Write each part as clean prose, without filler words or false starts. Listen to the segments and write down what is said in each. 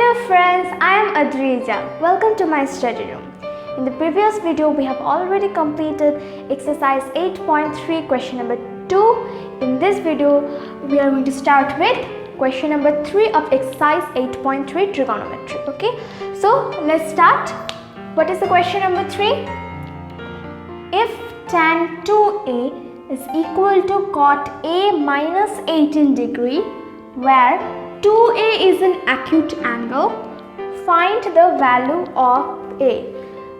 Hello friends, I am Adrija. Welcome to my study room. In the previous video, we have already completed exercise 8.3 question number 2. In this video, we are going to start with question number 3 of exercise 8.3 trigonometry. Okay, so let's start. What is the question number 3? If tan 2a is equal to cot a minus 18 degree, where 2a is an acute angle, find the value of a.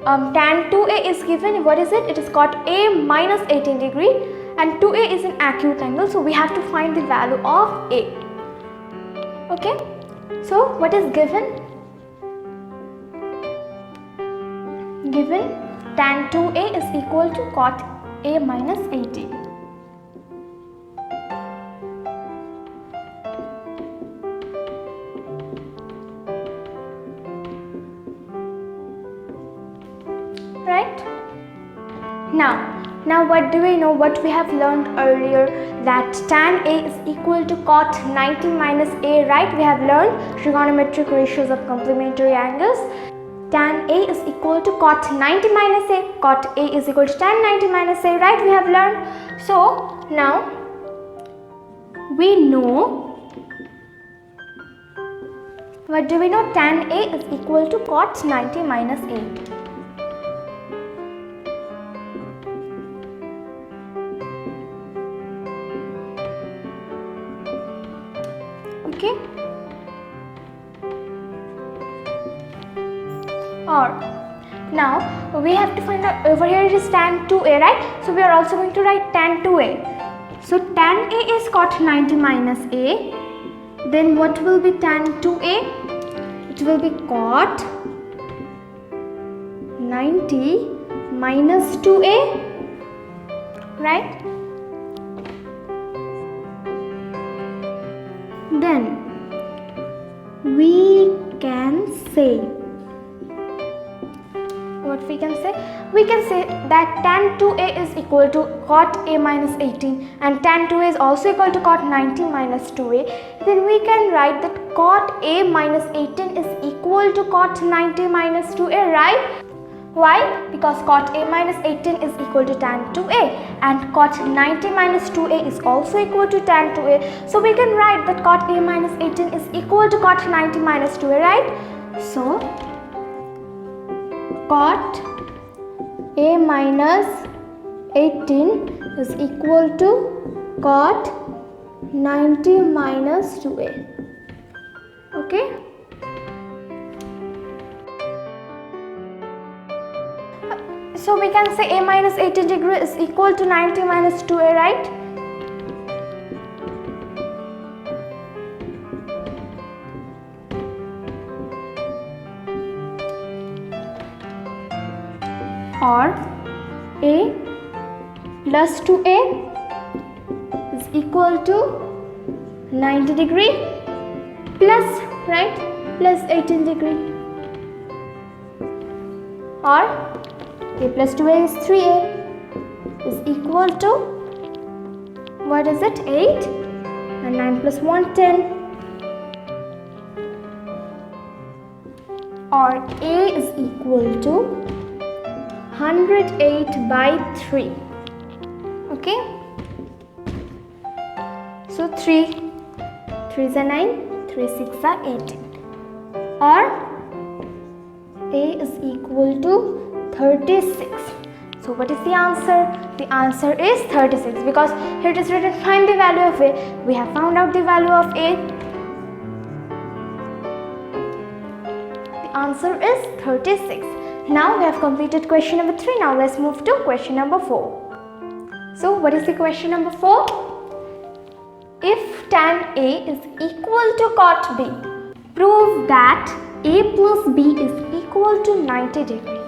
Tan 2a is given, what is it? It is cot a minus 18 degree and 2a is an acute angle, so we have to find the value of a. Okay, so what is given? Given tan 2a is equal to cot a minus 18. Right? Now what do we know? What we have learned earlier, that tan a is equal to cot 90 minus a, right? We have learned trigonometric ratios of complementary angles. Tan a is equal to cot 90 minus a, cot a is equal to tan 90 minus a, right? We have learned. So now we know, what do we know? Tan a is equal to cot 90 minus a. Okay, or now we have to find out, over here it is tan 2a, right? So we are also going to write tan 2a. So tan a is cot 90 minus a. Then what will be tan 2a? It will be cot 90 minus 2a, right? Then we can say, what we can say? We can say that tan 2a is equal to cot a minus 18 and tan 2a is also equal to cot 90 minus 2a. Then we can write that cot a minus 18 is equal to cot 90 minus 2a, right? Why? Because cot a minus 18 is equal to tan 2a and cot 90 minus 2a is also equal to tan 2a. So we can write that cot a minus 18 is equal to cot 90 minus 2a, right? So cot a minus 18 is equal to cot 90 minus 2a. Okay? So we can say a minus 18 degree is equal to 90 minus 2a, right? Or a plus 2a is equal to 90 degree plus, right, plus 18 degree. Or a plus 2a is 3a is equal to, what is it, 8 and 9 plus 1, 10. Or a is equal to 108 by 3. Okay, so 3's are 9, 3 6 are 18. Or a is equal to 36. So what is the answer? The answer is 36, because here it is written find the value of a. We have found out the value of a. The answer is 36. Now we have completed question number 3. Now let's move to question number 4. So what is the question number 4? If tan a is equal to cot b, prove that a plus b is equal to 90 degree.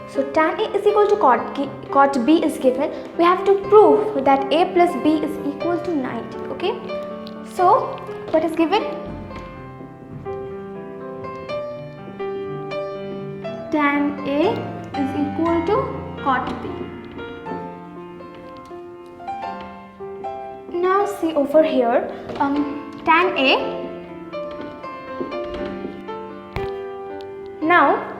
So tan a is equal to cot b is given. We have to prove that a plus b is equal to 90. Okay. So what is given? Tan a is equal to cot b. Now see over here, tan A Now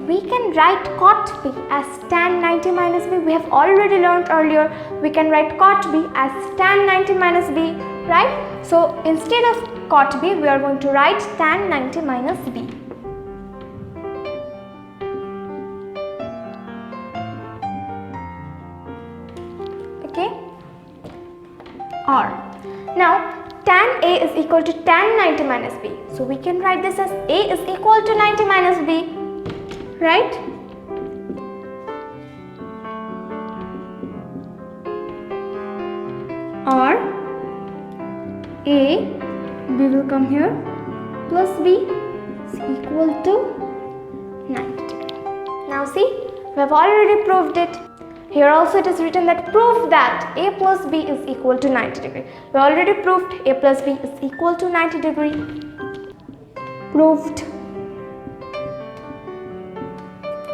we can write cot B as tan 90 minus B. We have already learned earlier, we can write cot B as tan 90 minus B, right? So instead of cot B, we are going to write tan 90 minus B. Okay? Or now tan A is equal to tan 90 minus B. So we can write this as A is equal to 90 minus B, right? Or A, B will come here, plus B is equal to 90 degree. Now see, we have already proved it. Here also it is written that prove that A plus B is equal to 90 degree. We already proved A plus B is equal to 90 degree. Proved.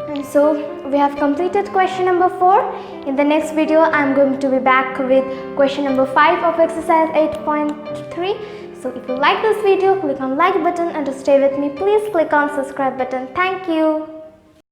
And so we have completed question number 4. In the next video, I am going to be back with question number 5 of exercise 8.3. So if you like this video, click on like button, and to stay with me, please click on subscribe button. Thank you.